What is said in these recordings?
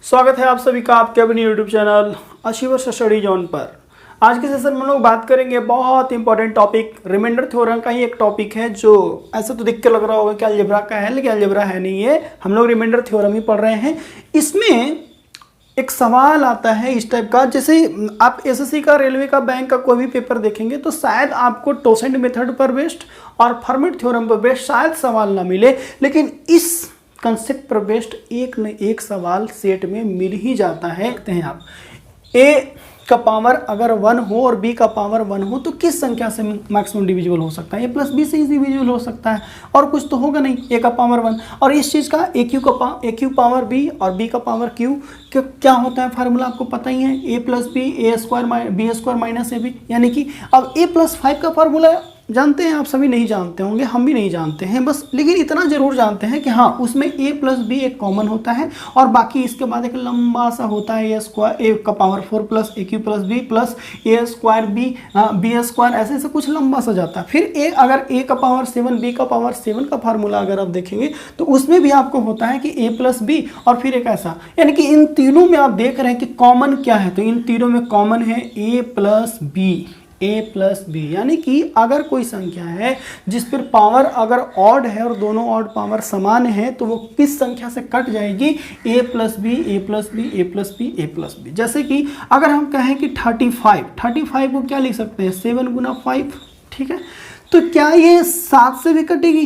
स्वागत है आप सभी का आपके अपने यूट्यूब चैनल अशीवर्ष स्टडी जोन पर। आज के सेशन में हम लोग बात करेंगे बहुत इंपॉर्टेंट टॉपिक, रिमाइंडर थ्योरम का ही एक टॉपिक है जो ऐसा तो दिख के लग रहा होगा कि अलजेब्रा का है, लेकिन अलजेब्रा है नहीं है, हम लोग रिमाइंडर थ्योरम ही पढ़ रहे हैं। इसमें एक सवाल आता है इस टाइप का, जैसे आप एसएससी का, रेलवे का, बैंक का कोई भी पेपर देखेंगे तो शायद आपको टोसेंट मेथड पर बेस्ड और फर्मेट थ्योरम पर बेस्ड शायद सवाल ना मिले, लेकिन इस कंसेप्ट पर बेस्ड एक न एक सवाल सेट में मिल ही जाता है। देखते हैं आप, ए का पावर अगर 1 हो और बी का पावर 1 हो तो किस संख्या से मैक्सिमम डिविजिबल हो सकता है? ए प्लस बी से ही डिविजिबल हो सकता है, और कुछ तो होगा नहीं। ए का पावर 1 और इस चीज़ का ए क्यू पावर बी और बी का पावर क्यू, क्या होता है फार्मूला आपको पता ही है, A plus B A square B square minus A B. यानी कि अब ए प्लस 5 का फार्मूला जानते हैं आप सभी? नहीं जानते होंगे, हम भी नहीं जानते हैं बस, लेकिन इतना जरूर जानते हैं कि हाँ उसमें a प्लस बी एक कॉमन होता है और बाकी इसके बाद एक लंबा सा होता है ए स्क्वायर ए का पावर 4 प्लस ए क्यू प्लस बी प्लस ए स्क्वायर बी स्क्वायर, ऐसे ऐसे कुछ लंबा सा जाता है। फिर अगर a का पावर 7 b का पावर 7 का फार्मूला अगर आप देखेंगे तो उसमें भी आपको होता है कि a प्लस बी और फिर एक ऐसा, यानी कि इन तीनों में आप देख रहे हैं कि कॉमन क्या है, तो इन तीनों में कॉमन है a प्लस बी। यानी कि अगर कोई संख्या है जिस पर पावर अगर ऑड है और दोनों ऑड पावर समान है तो वो किस संख्या से कट जाएगी? a plus B A plus B A plus B A plus B. जैसे कि अगर हम कहें कि 35 को क्या लिख सकते हैं? 7 गुना 5, ठीक है। तो क्या ये 7 से भी कटेगी?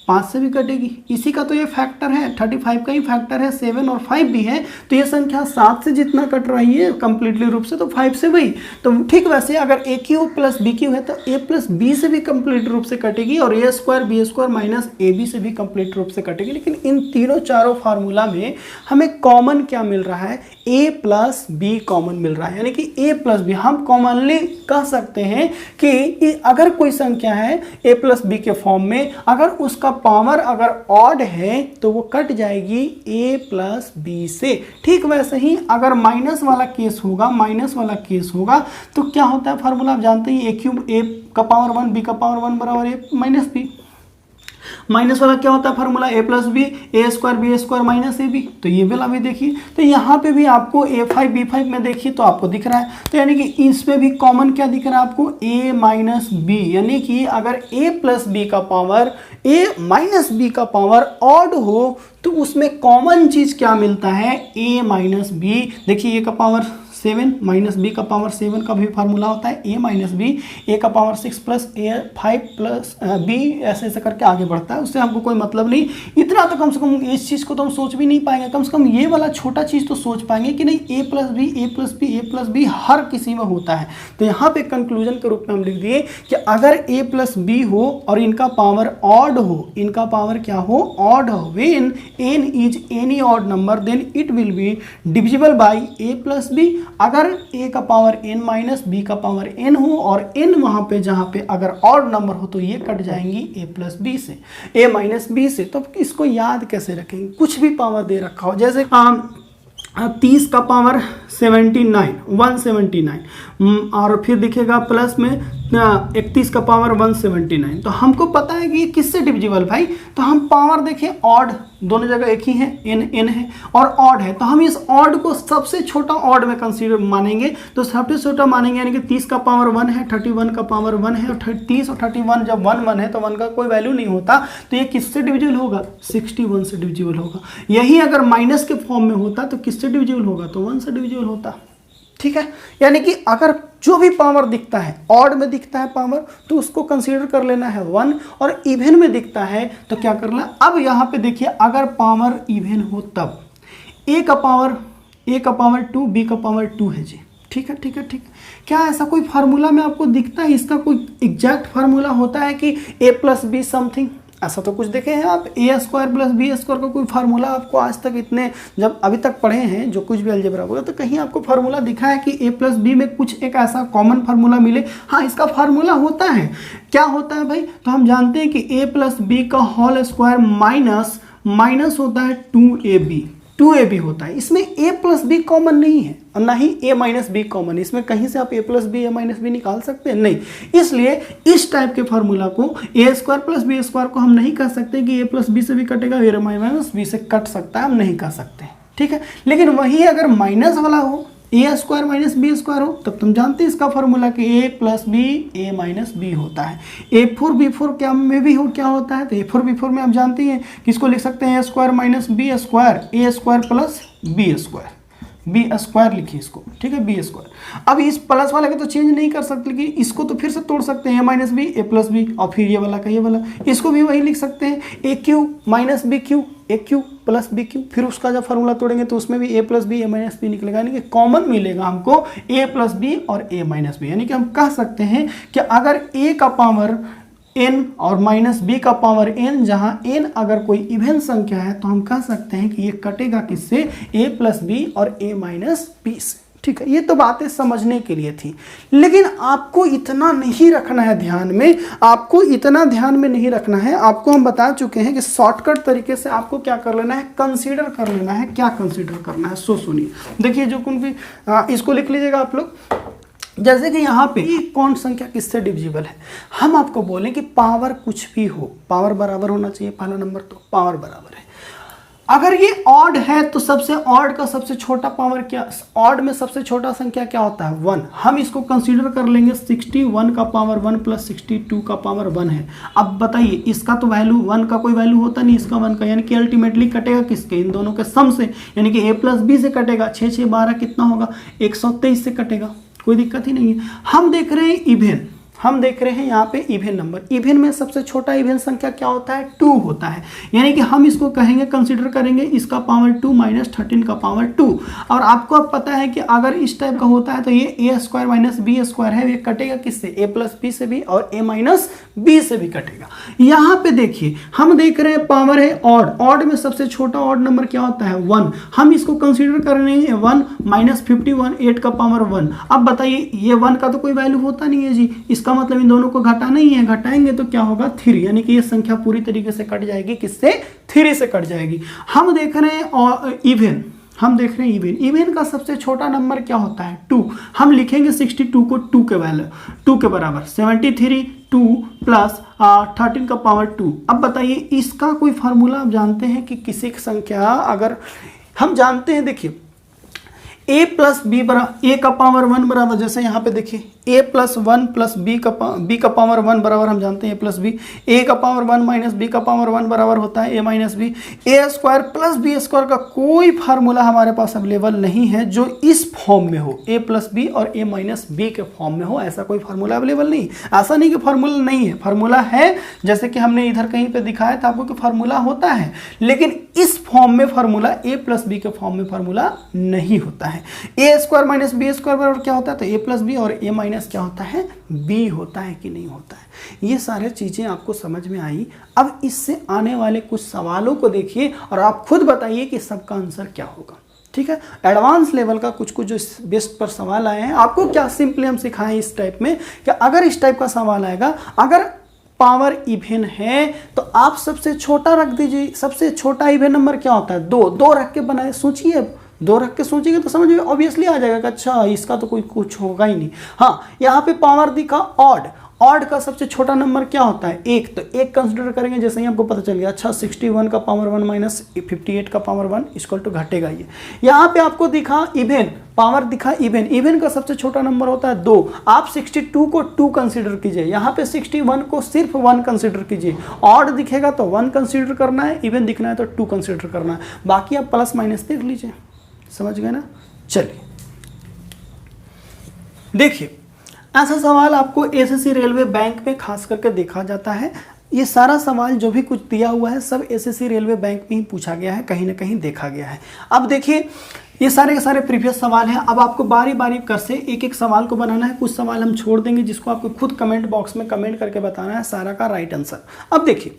5 से भी कटेगी। इसी का तो ये फैक्टर है, 35 का ही फैक्टर है, 7 और 5 भी है, तो ये संख्या 7 से जितना कट रही है कंप्लीटली रूप से तो 5 से वही। तो ठीक वैसे अगर ए क्यू प्लस बी क्यू है तो ए प्लस बी से भी कंप्लीट रूप से कटेगी और A square B square minus A B से भी कंप्लीट रूप से कटेगी। लेकिन इन तीनों चारों फार्मूला में हमें कॉमन क्या मिल रहा है? ए प्लस बी कॉमन मिल रहा है। यानी कि ए प्लस बी हम कॉमनली कह सकते हैं कि अगर कोई संख्या है ए प्लस बी के फॉर्म में, अगर उसका पावर अगर ऑड है तो वो कट जाएगी a प्लस बी से। ठीक वैसे ही अगर माइनस वाला केस होगा तो क्या होता है फार्मूला आप जानते हैं, ए क्यूब ए का पावर 1 बी का पावर 1 बराबर ए माइनस बी। माइनस वाला क्या होता है formula? A plus B A square B square minus A B. तो ये वाला भी देखिए, तो यहाँ पे भी आपको a5 b5 में देखिए तो आपको दिख रहा है, तो यानी कि इसमें भी कॉमन क्या दिख रहा है आपको? a minus B. यानी कि अगर a प्लस बी का पावर a माइनस बी का पावर ऑड हो तो उसमें कॉमन चीज क्या मिलता है? a minus B. देखिए a का पावर 7 माइनस बी का पावर 7 का भी फार्मूला होता है a माइनस बी, ए का पावर 6 प्लस ए 5 प्लस बी, ऐसे ऐसे करके आगे बढ़ता है, उससे हमको कोई मतलब नहीं। इतना तो कम से कम इस चीज़ को तो हम सोच भी नहीं पाएंगे, कम से कम ये वाला छोटा चीज़ तो सोच पाएंगे कि नहीं ए plus B A plus B A plus B हर किसी में होता है। तो यहाँ पे कंक्लूजन के रूप में हम लिख दिए कि अगर ए प्लस बी हो और इनका पावर ऑड हो, इनका पावर क्या हो? ऑड हो, when n is any odd number then it will be divisible by A plus B. अगर a का पावर n माइनस बी का पावर n हो और n वहां पे जहां पे अगर ऑड नंबर हो तो ये कट जाएंगी a प्लस बी से, a माइनस बी से। तो इसको याद कैसे रखेंगे? कुछ भी पावर दे रखा हो, जैसे 30 का पावर 79 179 और फिर दिखेगा प्लस में 31 का पावर 179, तो हमको पता है कि ये किससे डिविजिबल भाई? तो हम पावर देखें, ऑड दोनों जगह एक ही है, n है और ऑड है, तो हम इस ऑड को सबसे छोटा ऑड में कंसीडर मानेंगे, तो सबसे छोटा मानेंगे। यानी कि 30 का पावर 1 है, 31 का पावर 1 है और 30 और 31 जब 1 है तो 1 का कोई वैल्यू नहीं होता, तो ये किससे डिविजिबल होगा? 61 से डिविजिबल होगा। यही अगर माइनस के फॉर्म में होता तो किससे डिविजिबल होगा? तो 1 से डिविजिबल होता। ठीक है, यानी कि अगर जो भी पावर दिखता है, ऑड में दिखता है पावर, तो उसको कंसीडर कर लेना है 1, और इवन में दिखता है तो क्या करना? अब यहाँ पे देखिए, अगर पावर इवन हो तब a का पावर 2 b का पावर 2 है जी। ठीक है। क्या ऐसा कोई फार्मूला में आपको दिखता है? इसका कोई एग्जैक्ट फार्मूला होता है कि a प्लस बी समथिंग? ऐसा तो कुछ देखे हैं आप? ए स्क्वायर प्लस बी स्क्वायर का कोई फार्मूला आपको आज तक, इतने जब अभी तक पढ़े हैं जो कुछ भी अलजेब्रा होगा, तो कहीं आपको फार्मूला दिखा है कि ए प्लस बी में कुछ एक ऐसा कॉमन फार्मूला मिले? हाँ, इसका फार्मूला होता है। क्या होता है भाई? तो हम जानते हैं कि ए प्लस बी का होल स्क्वायर माइनस होता है 2ab होता है। इसमें a प्लस बी कॉमन नहीं है और ना ही a माइनस बी कॉमन। इसमें कहीं से आप a plus B a minus B निकाल सकते हैं? नहीं। इसलिए इस टाइप के फार्मूला को a square plus B square को हम नहीं कह सकते कि a प्लस बी से भी कटेगा, a माइनस बी से कट सकता है, हम नहीं कह सकते। ठीक है। लेकिन वही अगर माइनस वाला हो, ए स्क्वायर माइनस बी स्क्वायर हो, तब तुम जानते हैं इसका फॉर्मूला कि ए प्लस बी ए माइनस बी होता है। ए फोर बी फोर क्या में भी हो क्या होता है, तो ए फोर बी फोर में आप जानते हैं किसको लिख सकते हैं, A square minus B square, A square plus B square, B square लिखिए इसको, ठीक है, बी स्क्वायर। अब इस प्लस वाले को तो चेंज नहीं कर सकते, लेकिन इसको तो फिर से तोड़ सकते हैं, ए minus B A plus B, और फिर ये वाला का ये वाला, इसको भी वही लिख सकते हैं, ए Q minus B Q, A Q plus B Q, फिर उसका जब फॉर्मूला तोड़ेंगे तो उसमें भी ए प्लस बी ए माइनस बी निकलेगा, यानी कि कॉमन मिलेगा हमको ए प्लस बी और ए माइनस बी। यानी कि हम कह सकते हैं कि अगर ए का पावर n और माइनस बी का पावर n, जहां n अगर कोई इवन संख्या है तो हम कह सकते हैं कि ये कटेगा किससे, a प्लस बी और a माइनस बी से। ठीक है, ये तो बातें समझने के लिए थी, लेकिन आपको इतना नहीं रखना है ध्यान में, आपको इतना ध्यान में नहीं रखना है। आपको हम बता चुके हैं कि शॉर्टकट तरीके से आपको क्या कर लेना है, कंसीडर कर लेना है। क्या कंसीडर करना है, सो सुनिए, देखिए जो कुछ भी इसको लिख लीजिएगा आप लोग। जैसे कि यहाँ पे कौन संख्या किससे डिविजिबल है, हम आपको बोलें कि पावर कुछ भी हो, पावर बराबर होना चाहिए पहला नंबर, तो पावर बराबर है। अगर ये ऑड है तो सबसे ऑड का सबसे छोटा पावर क्या, ऑड में सबसे छोटा संख्या क्या होता है, 1। हम इसको कंसीडर कर लेंगे 61 का पावर 1 प्लस 62 का पावर 1 है। अब बताइए इसका तो वैल्यू 1 का कोई वैल्यू होता नहीं, इसका 1 का, यानी कि अल्टीमेटली कटेगा किसके, इन दोनों के सम से, यानी कि a प्लस बी से कटेगा। 6 6 12 कितना होगा, 123 से कटेगा, कोई दिक्कत ही नहीं है। हम देख रहे हैं इवेन, हम देख रहे हैं यहाँ पे इवेन नंबर, इवेन में सबसे छोटा इवेन संख्या क्या होता है, 2 होता है, यानी कि हम इसको कहेंगे, कंसीडर करेंगे इसका पावर 2 माइनस 13 का पावर 2। और आपको अब पता है कि अगर इस टाइप का होता है तो ये ए स्क्वायर माइनस बी स्क्वायर है, ये कटेगा किससे, ए प्लस बी से भी और ए माइनस बी से भी कटेगा। यहाँ पे देखिए हम देख रहे हैं पावर है ऑड, ऑड में सबसे छोटा ऑड नंबर क्या होता है, 1। हम इसको कंसीडर कर रहे हैं 1 माइनस 51, 8 का पावर 1। अब बताइए ये 1 का तो कोई वैल्यू होता नहीं है जी, इसका मतलब इन दोनों को घटाना ही है, घटाएंगे तो क्या होगा 3, यानी कि ये संख्या पूरी तरीके से कट जाएगी, किससे, 3 से कट जाएगी। हम देख रहे हैं इवेन, हम देख रहे हैं इवेन, इवेन का सबसे छोटा नंबर क्या होता है, 2। हम लिखेंगे 62 को 2 के वैल्यू 2 के बराबर, 73 2 प्लस 13 का पावर 2। अब बताइए इसका कोई फार्मूला आप जानते हैं कि किसी संख्या, अगर हम जानते हैं, देखिए a प्लस बी बराबर ए का पावर 1 बराबर, जैसे यहाँ पे देखिए a प्लस 1 प्लस बी का पावर 1 बराबर, हम जानते हैं a प्लस बी, a का पावर 1 माइनस बी का पावर 1 बराबर होता है a minus B. A square plus B square का कोई फार्मूला हमारे पास अवेलेबल नहीं है जो इस फॉर्म में हो, a प्लस बी और a माइनस बी के फॉर्म में हो, ऐसा कोई फार्मूला अवेलेबल नहीं। ऐसा नहीं कि फार्मूला नहीं है, फार्मूला है, जैसे कि हमने इधर कहीं पे दिखाया था आपको कि फार्मूला होता है, लेकिन इस फॉर्म में फार्मूला a प्लस बी के फॉर्म में फार्मूला नहीं होता है। ए स्क्वायर माइनस बी स्क्वायर बराबर क्या होता है, तो ए प्लस बी और ए माइनस क्या होता है, बी होता है कि नहीं होता है। ये सारे चीज़ें आपको समझ में आई। अब इससे आने वाले कुछ सवालों को देखिए और आप खुद बताइए कि सबका आंसर क्या होगा। ठीक है, एडवांस लेवल का कुछ कुछ जो बेस्ट पर सवाल आए हैं, आपको क्या सिंपली हम सिखाएं इस टाइप में कि अगर इस टाइप का सवाल आएगा, अगर पावर इवेन है तो आप सबसे छोटा रख दीजिए। सबसे छोटा इवेन नंबर क्या होता है, 2 रख के बनाए, सोचिए, 2 रख के सोचिएगा तो समझ में ऑब्वियसली आ जाएगा कि अच्छा इसका तो कोई कुछ होगा ही नहीं। हाँ, यहाँ पे पावर दिखा ऑड, ऑड का सबसे छोटा नंबर क्या होता है, 1, तो 1 कंसिडर करेंगे, जैसे ही आपको पता चल गया। अच्छा 61 का पावर 1 माइनस 58 का पावर 1 इक्वल टू घटेगा ये। यहाँ पे आपको दिखा इवेन, पावर दिखा इवेन, इवेन का सबसे छोटा नंबर होता है 2। आप 62 को 2 कंसीडर कीजिए, यहाँ पे 61 को सिर्फ 1 कंसीडर कीजिए। ऑड दिखेगा तो 1 कंसीडर करना है, इवेन दिखना है तो 2 कंसीडर करना है, बाकी आप प्लस माइनस देख लीजिए। समझ गए ना। चलिए देखिए, ऐसा सवाल आपको एसएससी रेलवे बैंक में खास करके देखा जाता है। ये सारा सवाल जो भी कुछ दिया हुआ है सब एसएससी रेलवे बैंक में ही पूछा गया है, कहीं ना कहीं देखा गया है। अब देखिए ये सारे के सारे प्रीवियस सवाल हैं। अब आपको बारी बारी कर से एक एक सवाल को बनाना है। कुछ सवाल हम छोड़ देंगे जिसको आपको खुद कमेंट बॉक्स में कमेंट करके बताना है सारा का राइट आंसर। अब देखिए,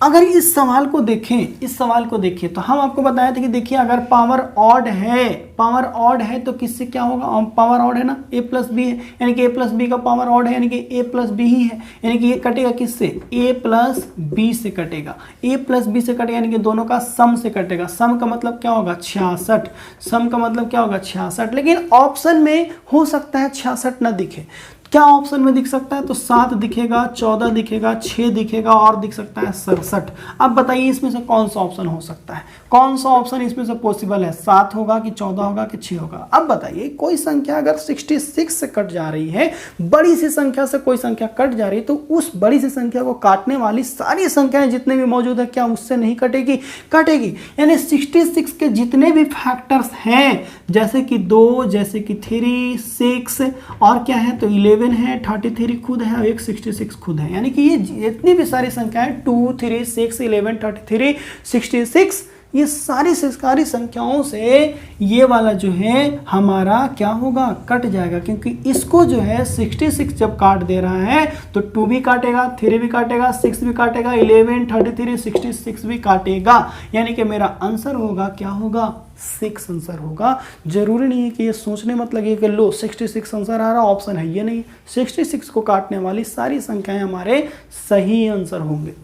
अगर इस सवाल को देखें, तो हम आपको बताए थे कि देखिए अगर पावर ऑड है तो किससे क्या होगा, पावर ऑड है ना, a प्लस बी है, यानी कि a प्लस बी का पावर ऑड है, यानी कि a प्लस बी ही है, यानी कि ये कटेगा किससे, a प्लस बी से कटेगा, a प्लस बी से कटेगा, यानी कि दोनों का सम से कटेगा। सम का मतलब क्या होगा 66, सम का मतलब क्या होगा 66, लेकिन ऑप्शन में हो सकता है 66 ना दिखे। क्या ऑप्शन में दिख सकता है? तो 7 दिखेगा, 14 दिखेगा, 6 दिखेगा और दिख सकता है 67। अब बताइए इसमें से कौन सा ऑप्शन हो सकता है, कौन सा ऑप्शन इसमें से पॉसिबल है? 7 होगा कि 14 होगा कि 6 होगा? अब बताइए कोई संख्या अगर 66 से कट जा रही है, बड़ी सी संख्या से कोई संख्या कट जा रही है, तो उस बड़ी सी संख्या को काटने वाली सारी संख्याएं जितने भी मौजूद है क्या उससे नहीं कटेगी? कटेगी। यानी 66 के जितने भी फैक्टर्स हैं, जैसे कि 2, जैसे कि 3, 6 और क्या है तो 11 है, 33 खुद है और एक 66 खुद है। यानी कि ये जितनी भी सारी संख्याएं 2, 3, 6, 11, 33, 66, ये सारी संख्याओं से ये वाला जो है हमारा क्या होगा? कट जाएगा, क्योंकि इसको जो है 66 जब काट दे रहा है तो 2 भी काटेगा, 3 भी काटेगा, 6 भी काटेगा, 11, 33, 66 भी काटेगा। यानी कि मेरा आंसर होगा क्या होगा? 6 आंसर होगा। जरूरी नहीं है कि ये सोचने मत लगे कि लो 66 आंसर आ रहा, ऑप्शन है, ये नहीं। 66 को काटने वाली सारी संख्याएं हमारे सही आंसर होंगे।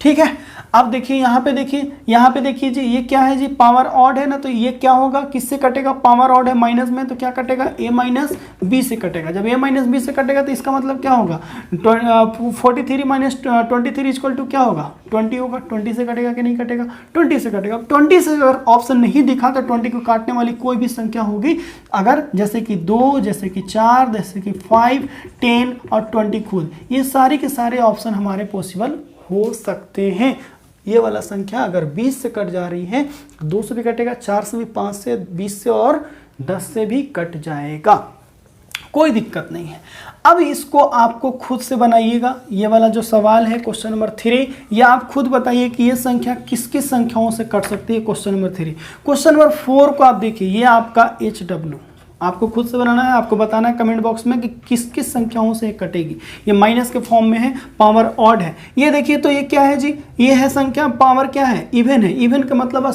ठीक है। अब देखिए यहाँ पे देखिए जी, ये क्या है जी? पावर ऑड है ना, तो ये क्या होगा? किससे कटेगा? पावर ऑड है माइनस में, तो क्या कटेगा? a माइनस बी से कटेगा। जब a माइनस बी से कटेगा तो इसका मतलब क्या होगा? 43 माइनस 23 इक्वल टू क्या होगा? 20 होगा। 20 से कटेगा कि नहीं कटेगा? 20 से कटेगा। 20 से अगर ऑप्शन नहीं दिखा तो 20 को काटने वाली कोई भी संख्या होगी, अगर जैसे कि 2, जैसे कि 4, जैसे कि 5, 10 और 20 खुद, ये सारे के सारे ऑप्शन हमारे पॉसिबल हो सकते हैं। ये वाला संख्या अगर 20 से कट जा रही है, 2 से भी कटेगा, 4 से भी, 5 से, 20 से और 10 से भी कट जाएगा, कोई दिक्कत नहीं है। अब इसको आपको खुद से बनाइएगा। ये वाला जो सवाल है क्वेश्चन नंबर 3, ये आप खुद बताइए कि ये संख्या किस किस संख्याओं से कट सकती है। Question number 3। क्वेश्चन नंबर 4 को आप देखिए, ये आपका HW आपको खुद से बनाना है, आपको बताना है कमेंट बॉक्स में कि किस किस संख्याओं से कटेगी। ये माइनस के फॉर्म में है, पावर ऑड है। ये देखिए तो ये क्या है जी? ये है संख्या, पावर क्या है? इवन है। इवन का मतलब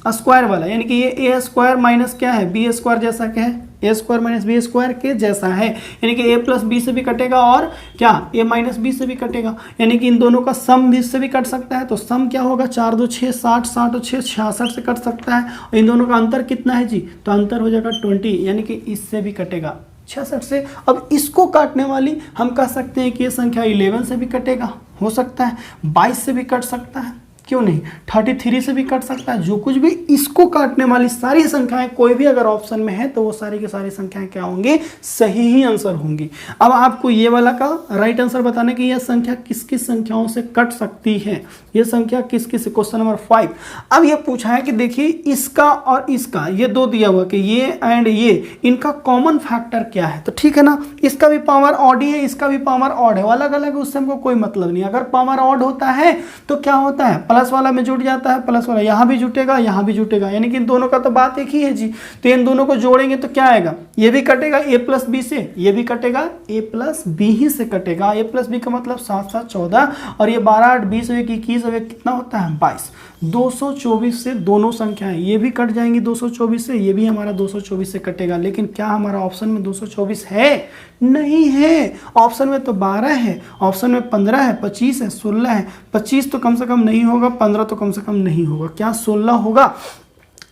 स्क्वायर वाला, यानी कि ये a स्क्वायर माइनस क्या है? b स्क्वायर जैसा क्या है? a square minus b square के जैसा है। यानी कि a प्लस बी से भी कटेगा और क्या a माइनस बी से भी कटेगा। यानी कि इन दोनों का सम भी इससे भी कट सकता है। तो सम क्या होगा? 4 2 6 60, 60 और 6 66 से कट सकता है। और इन दोनों का अंतर कितना है जी? तो अंतर हो जाएगा 20, यानी कि इससे भी कटेगा 66 से। अब इसको काटने वाली हम कह सकते हैं कि ये संख्या 11 से भी कटेगा, हो सकता है 22 से भी कट सकता है, क्यों नहीं 33 से भी कट सकता है। जो कुछ भी इसको काटने वाली सारी संख्याएं कोई भी अगर ऑप्शन में है तो वो सारी की सारी संख्याएं क्या होंगी? सही ही आंसर होंगी। अब आपको ये वाला का राइट आंसर बताने की यह संख्या किस किस संख्याओं से कट सकती है, ये संख्या किस किस। Question number 5। अब ये पूछा है कि देखिए इसका और इसका, ये दो दिया हुआ कि ये एंड ये, इनका कॉमन फैक्टर क्या है? तो ठीक है ना, इसका भी पावर ऑड ही है, इसका भी पावर ऑड है, अलग अलग, उससे हमको कोई मतलब नहीं। अगर पावर ऑड होता है तो क्या होता है? प्लस वाला में जुट जाता है, प्लस वाला यहाँ भी जुटेगा, यहाँ भी जुटेगा, यानी कि इन दोनों का तो बात एक ही है जी। तो इन दोनों को जोड़ेंगे तो क्या आएगा? ये भी कटेगा a प्लस बी से, ये भी कटेगा a प्लस बी ही से कटेगा। a प्लस बी का मतलब 7 7 14 और ये 12 8 20 और 21 और कितना होता है? 22। 224 से दोनों संख्याएं ये भी कट जाएंगी 224 से, ये भी हमारा 224 से कटेगा। लेकिन क्या हमारा ऑप्शन में 224 है? नहीं है। ऑप्शन में तो 12 है, ऑप्शन में 15 है, 25 है, 16 है। 25 तो कम से कम नहीं होगा, 15 तो कम से कम नहीं होगा। क्या 16 होगा?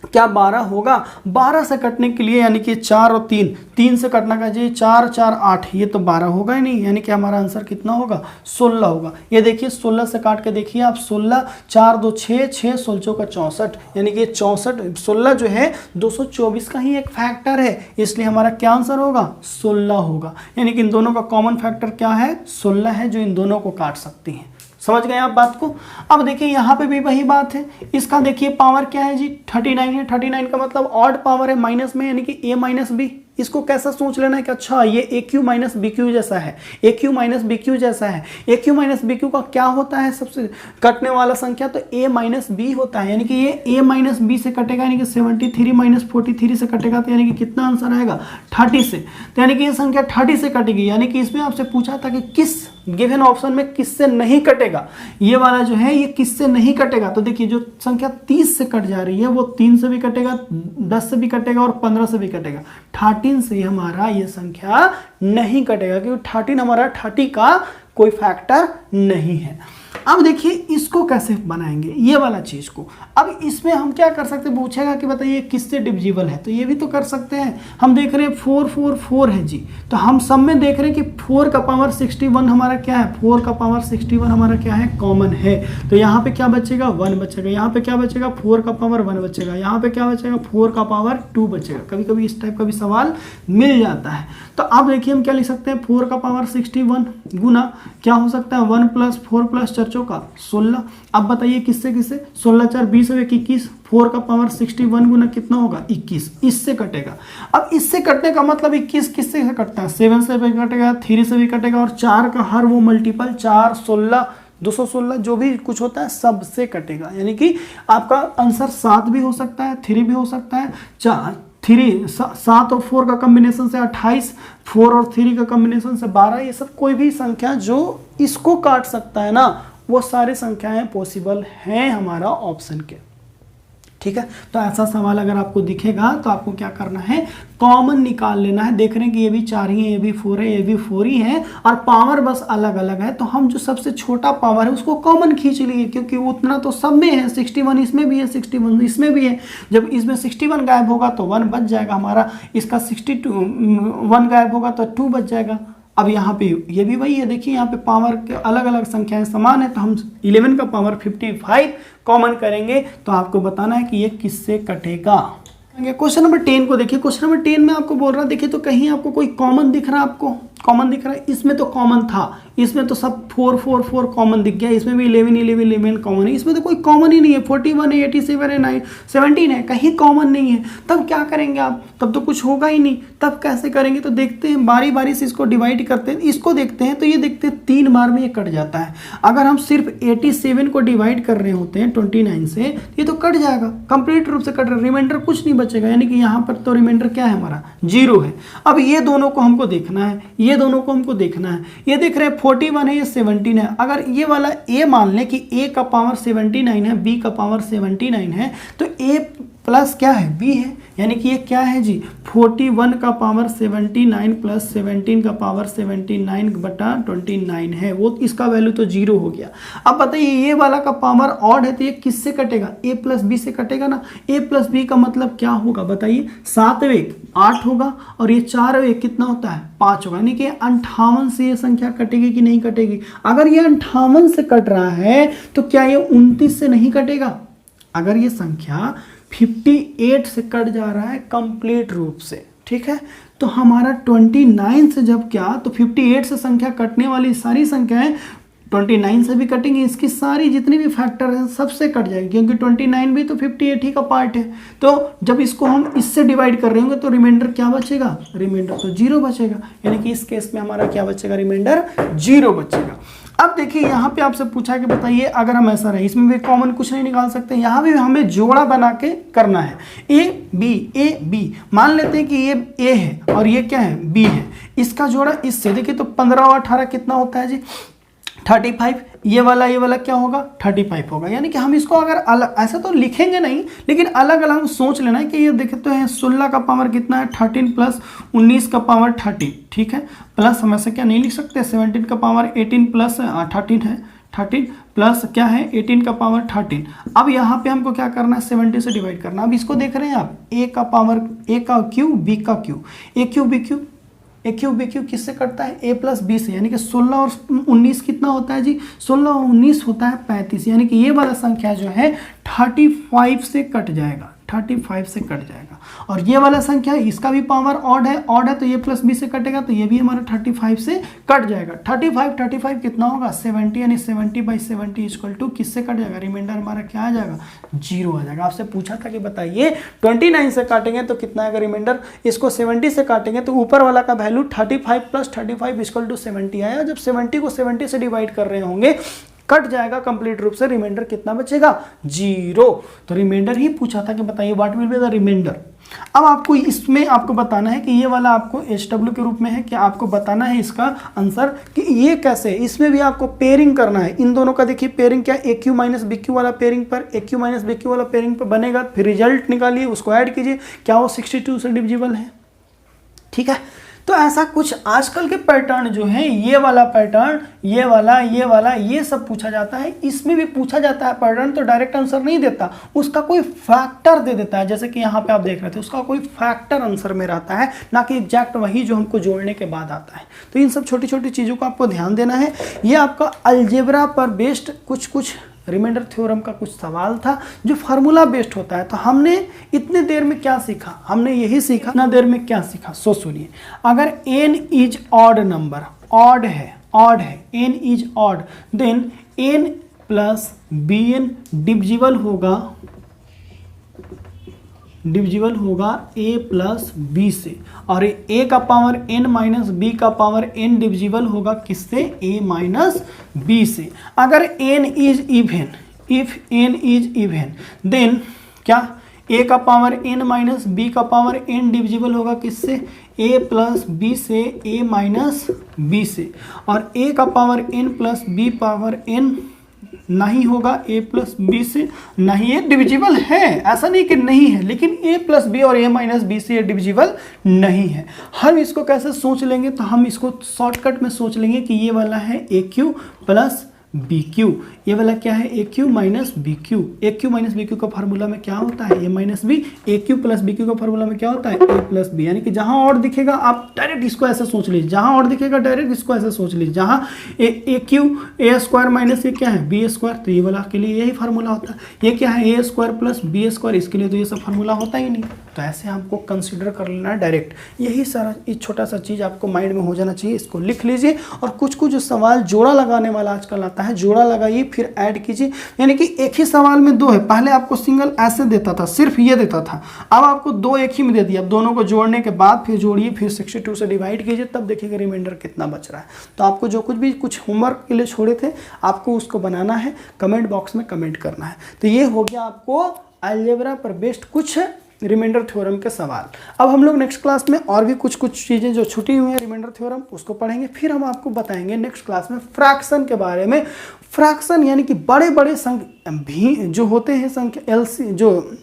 क्या 12 होगा? 12 से कटने के लिए यानी कि 4 और 3 से कटना का जी 4 4 8, ये तो 12 होगा ही नहीं, यानी कि हमारा आंसर कितना होगा? 16 होगा। ये देखिए 16 से काट के देखिए आप, 16 4 2 6 6 16 का 64, यानी कि 64 16 जो है 224 का ही एक फैक्टर है, इसलिए हमारा क्या आंसर होगा? 16 होगा। यानी कि इन दोनों का कॉमन फैक्टर क्या है? 16 है, जो इन दोनों को काट सकती है। समझ गए आप बात को? अब देखिए यहाँ पे भी वही बात है। इसका देखिए पावर क्या है जी? 39 है। 39 का मतलब ऑड पावर है माइनस में, यानी कि a माइनस बी। इसको कैसा सोच लेना है कि अच्छा ये ए क्यू माइनस बी क्यू जैसा है, ए क्यू माइनस बी क्यू जैसा है। ए क्यू माइनस बी क्यू का क्या होता है? सबसे कटने वाला संख्या तो ए माइनस बी होता है, यानी कि ये ए माइनस बी से कटेगा, यानी कि 73 माइनस 43 से कटेगा, तो यानी कि कितना आंसर आएगा? 30 से। तो यानी कि ये संख्या 30 से कटेगी। यानी कि इसमें आपसे पूछा था कि किस गिवन ऑप्शन में किससे नहीं कटेगा, ये वाला जो है ये किससे नहीं कटेगा। तो देखिए जो संख्या 30 से कट जा रही है वो 3 से भी कटेगा, 10 से भी कटेगा और 15 से भी कटेगा। 13 से हमारा ये संख्या नहीं कटेगा, क्योंकि 13 हमारा 30 का कोई फैक्टर नहीं है। अब देखिए इसको कैसे बनाएंगे ये वाला चीज को। अब इसमें हम क्या कर सकते हैं, पूछेगा कि बताइए किससे डिविजिबल है, तो ये भी तो कर सकते हैं। हम देख रहे हैं 4 4 4 है जी, तो हम सब में देख रहे हैं कि 4 का पावर 61 हमारा क्या है, 4 का पावर 61 हमारा क्या है, कॉमन है। तो यहाँ पे क्या बचेगा, 1 बचेगा। यहाँ पे क्या बचेगा, 4 का पावर 1 बचेगा। यहाँ पे क्या बचेगा, 4 का पावर 2 बचेगा। कभी कभी इस टाइप का भी सवाल मिल जाता है। तो अब देखिए हम क्या लिख सकते हैं, 4 का पावर 61 गुना क्या हो सकता है, 1 + 4 + 4 चौका 16। अब बताइए किससे किससे, 16 4 20 और 21, 4 का पावर 61 गुना कितना होगा, 21, इससे कटेगा। अब इससे कटने का मतलब 21 किससे कटता है, 7 से भी कटेगा, 3 से भी कटेगा, और 4 का हर वो मल्टीपल 4 16 216 जो भी कुछ होता है सबसे कटेगा। यानी कि आपका आंसर 7 भी हो सकता है, 3 भी हो सकता है, 7 और 4 का कॉम्बिनेशन से 28, 4 और 3 का कॉम्बिनेशन से 12, ये सब कोई भी संख्या जो इसको काट सकता है ना, वो सारी संख्याएं पॉसिबल हैं हमारा ऑप्शन के। ठीक है, तो ऐसा सवाल अगर आपको दिखेगा तो आपको क्या करना है, कॉमन निकाल लेना है। देख रहे हैं कि ये भी 4 ही है, ये भी 4 है, ये भी 4 ही है, और पावर बस अलग अलग है। तो हम जो सबसे छोटा पावर है उसको कॉमन खींच लिए, क्योंकि उतना तो सब में है। 61 इसमें भी है, 61 इसमें भी है। जब इसमें 61 गायब होगा तो 1 बच जाएगा हमारा, इसका 62 1 गायब होगा तो 2 बच जाएगा। अब यहाँ पे ये भी वही है, देखिए यहाँ पे पावर के अलग अलग संख्याएं समान है, तो हम 11 का पावर 55 कॉमन करेंगे, तो आपको बताना है कि ये किससे कटेगा। क्वेश्चन नंबर 10 को देखिए। क्वेश्चन नंबर 10 में आपको बोल रहा है, देखिए तो कहीं आपको कोई कॉमन दिख रहा है, आपको कॉमन दिख रहा है, इसमें तो कॉमन था, इसमें तो सब 4 4 4 कॉमन दिख गया, इसमें भी 11 11 11 कॉमन है, इसमें तो कोई कॉमन ही नहीं है, 41 है, 87 है, 9 17 है, कहीं कॉमन नहीं है। तब क्या करेंगे आप, तब तो कुछ होगा ही नहीं। तब कैसे करेंगे, तो देखते हैं बारी बारी से इसको डिवाइड करते हैं। इसको देखते हैं तो ये देखते हैं 3 बार में ये कट जाता है। अगर हम सिर्फ 87 को डिवाइड कर रहे होते हैं 29 से, ये तो कट जाएगा, कंप्लीट रूप से कट रहा है, रिमाइंडर कुछ नहीं बचेगा। यानी कि यहाँ पर तो रिमाइंडर क्या है हमारा, 0 है। अब ये दोनों को हमको देखना है, ये दोनों को हमको देखना है। ये देख रहे हैं 41 है, ये 17 है। अगर ये वाला a मान लें कि a का पावर 79 है, b का पावर 79 है, तो a प्लस क्या है, b है। यानी कि ये क्या है जी, 41 का पावर 79 प्लस 17 का पावर 79/29 है, वो इसका वैल्यू तो 0 हो गया। अब बताइए ये वाला का पावर ऑड है, तो ये किससे कटेगा, a प्लस b से कटेगा ना। a प्लस b का मतलब क्या होगा बताइए, 7 एक 8 होगा, और ये 4 एक कितना होता है, 5 होगा। यानी कि 58 से ये संख्या कटेगी कि नहीं कटेगी। अगर ये 58 से कट रहा है तो क्या ये 29 से नहीं कटेगा। अगर ये संख्या 58 से कट जा रहा है कंप्लीट रूप से, ठीक है, तो हमारा 29 से जब क्या, तो 58 से संख्या कटने वाली सारी संख्याएं 29 से भी कटेंगी, इसकी सारी जितनी भी फैक्टर हैं सबसे कट जाएगी, क्योंकि 29 भी तो 58 ही का पार्ट है। तो जब इसको हम इससे डिवाइड कर रहे होंगे तो रिमाइंडर क्या बचेगा, रिमाइंडर तो 0 बचेगा। यानी कि इस केस में हमारा क्या बचेगा, रिमाइंडर 0 बचेगा। अब देखिए यहाँ पे आपसे पूछा कि बताइए अगर हम ऐसा रहे, इसमें भी कॉमन कुछ नहीं निकाल सकते, यहाँ भी हमें जोड़ा बना के करना है। ए बी मान लेते हैं कि ये ए है और ये क्या है, बी है, इसका जोड़ा इससे, देखिए तो 15 और 18 कितना होता है जी, 35। ये वाला क्या होगा, 35 होगा। यानी कि हम इसको अगर अलग ऐसा तो लिखेंगे नहीं, लेकिन अलग अलग हम सोच लेना है कि ये देखे तो है 16 का पावर कितना है, 13 प्लस 19 का पावर 30, ठीक है, प्लस हम ऐसे क्या नहीं लिख सकते, 17 का पावर 18 प्लस 13 है, 13 प्लस क्या है 18 का पावर 13। अब यहाँ पे हमको क्या करना है, 70 से डिवाइड करना। अब इसको देख रहे हैं आप, a का पावर a का क्यू, b का cube, a cube b cube, A cube B cube किससे कटता है, a प्लस बी से। यानी कि 16 और 19 कितना होता है जी, 16 और 19 होता है 35। यानी कि ये वाला संख्या जो है 35 से कट जाएगा, 35 से कट जाएगा। और ये वाला संख्या इसका भी पावर ऑड है तो ये प्लस बी से कटेगा, तो ये भी हमारा 35 से कट जाएगा। 35 कितना होगा, 70। यानी 70/70 इक्वल टू किससे कट जाएगा, रिमाइंडर हमारा क्या आ जाएगा, 0 आ जाएगा। आपसे पूछा था कि बताइए 29 से काटेंगे तो कितना आएगा रिमाइंडर, इसको 70 से काटेंगे तो ऊपर वाला का वैल्यू 35 + 35 इक्वल टू 70 आया। जब 70 को 70 से डिवाइड कर रहे होंगे कट जाएगा कंप्लीट रूप से, रिमाइंडर कितना बचेगा, 0। तो रिमाइंडर ही पूछा था कि बताइए what will be the reminder. अब आपको इसमें आपको बताना है कि ये वाला आपको HW के रूप में है, कि आपको बताना है इसका आंसर कि ये कैसे, इसमें भी आपको पेयरिंग करना है इन दोनों का। देखिए पेयरिंग क्या, AQ माइनस BQ वाला पेयरिंग पर, AQ माइनस BQ वाला पेयरिंग पर बनेगा, फिर रिजल्ट निकालिए, उसको ऐड कीजिए, क्या वो 62 से डिविजिबल है, ठीक है। तो ऐसा कुछ आजकल के पैटर्न जो है, ये वाला पैटर्न, ये वाला, ये सब पूछा जाता है। इसमें भी पूछा जाता है पैटर्न, तो डायरेक्ट आंसर नहीं देता, उसका कोई फैक्टर दे देता है। जैसे कि यहाँ पे आप देख रहे थे, उसका कोई फैक्टर आंसर में रहता है, ना कि एग्जैक्ट वही जो हमको जोड़ने के बाद आता है। तो इन सब छोटी छोटी चीज़ों को आपको ध्यान देना है। ये आपका अलजेब्रा पर बेस्ड कुछ रिमाइंडर थ्योरम का कुछ सवाल था जो फार्मूला बेस्ड होता है। तो हमने इतने देर में क्या सीखा? हमने यही सीखा। इतना देर में क्या सीखा सो सुनिए। अगर n is odd number, odd है, n is odd, then n plus bn divisible होगा a प्लस b से, और a का पावर n माइनस b का पावर n डिविजिबल होगा किससे? a माइनस b से। अगर n is even, if n is even, then क्या? a का पावर n माइनस b का पावर n डिविजिबल होगा किससे? a प्लस b से, a माइनस b से। और a का power n plus b power n नहीं होगा a प्लस बी से, नहीं, ये डिविजिबल है, ऐसा नहीं कि नहीं है, लेकिन a प्लस बी और a माइनस बी से ये डिविजिबल नहीं है। हम इसको कैसे सोच लेंगे? तो हम इसको शॉर्टकट में सोच लेंगे कि ये वाला है ए क्यू प्लस बी क्यू, ये वाला क्या है? ए Q minus B Q. A Q minus B Q का फार्मूला में क्या होता है? ए माइनस बी। ए क्यू प्लस बी क्यू का फार्मूला में क्या होता है? A plus B. यानी कि जहां और दिखेगा आप डायरेक्ट इसको ऐसे सोच लीजिए, जहां और दिखेगा डायरेक्ट इसको ऐसे सोच लीजिए। जहां ए क्यू ए स्क्वायर माइनस ये क्या है? बी स्क्वायर, तो ये वाला के लिए यही फार्मूला होता है। ये क्या है? ए स्क्वायर प्लस बी स्क्वायर, इसके लिए तो ये सब फार्मूला होता ही नहीं। तो ऐसे हमको कंसिडर कर लेना है डायरेक्ट। यही सारा ये छोटा सा चीज़ आपको माइंड में हो जाना चाहिए, इसको लिख लीजिए। और कुछ कुछ जो सवाल जोड़ा लगाने वाला आजकल आता है, जोड़ा लगाइए फिर ऐड कीजिए। यानी कि एक ही सवाल में दो है, पहले आपको सिंगल ऐसे देता था, सिर्फ ये देता था, अब आपको दो एक ही में दे दिया। अब दोनों को जोड़ने के बाद फिर जोड़िए, फिर 62 से डिवाइड कीजिए, तब देखिएगा रिमाइंडर कितना बच रहा है। तो आपको जो कुछ भी कुछ होमवर्क के लिए छोड़े थे, आपको उसको बनाना है, कमेंट बॉक्स में कमेंट करना है। तो ये हो गया आपको अलजेब्रा पर बेस्ड कुछ रिमाइंडर थ्योरम के सवाल। अब हम लोग नेक्स्ट क्लास में और भी कुछ चीज़ें जो छुटी हुई हैं रिमाइंडर थ्योरम, उसको पढ़ेंगे। फिर हम आपको बताएंगे नेक्स्ट क्लास में फ्रैक्शन के बारे में। फ्रैक्शन यानी कि बड़े बड़े संख्या भी जो होते हैं, संख्या एलसी जो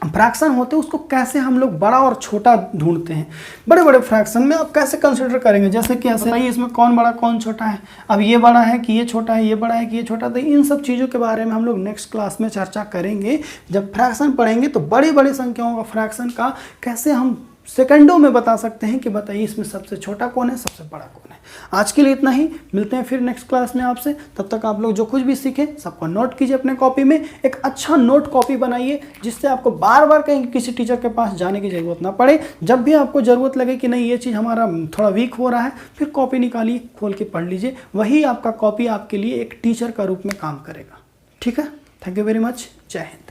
फ्रैक्शन होते हैं, उसको कैसे हम लोग बड़ा और छोटा ढूंढते हैं। बड़े बड़े फ्रैक्शन में आप कैसे कंसिडर करेंगे, जैसे कि ऐसे नहीं, इसमें कौन बड़ा कौन छोटा है, अब ये बड़ा है कि ये छोटा है, ये बड़ा है कि ये छोटा। तो इन सब चीज़ों के बारे में हम लोग नेक्स्ट क्लास में चर्चा करेंगे। जब फ्रैक्शन पढ़ेंगे तो बड़ी बड़ी संख्याओं का फ्रैक्शन का कैसे हम सेकंडों में बता सकते हैं कि बताइए इसमें सबसे छोटा कौन है, सबसे बड़ा कौन है। आज के लिए इतना ही, मिलते हैं फिर नेक्स्ट क्लास में आपसे। तब तक आप लोग जो कुछ भी सीखें सबको नोट कीजिए अपने कॉपी में। एक अच्छा नोट कॉपी बनाइए जिससे आपको बार बार कहीं किसी टीचर के पास जाने की ज़रूरत ना पड़े। जब भी आपको ज़रूरत लगे कि नहीं ये चीज़ हमारा थोड़ा वीक हो रहा है, फिर कॉपी निकालिए, खोल के पढ़ लीजिए। वही आपका कॉपी आपके लिए एक टीचर का रूप में काम करेगा। ठीक है, थैंक यू वेरी मच, जय हिंद।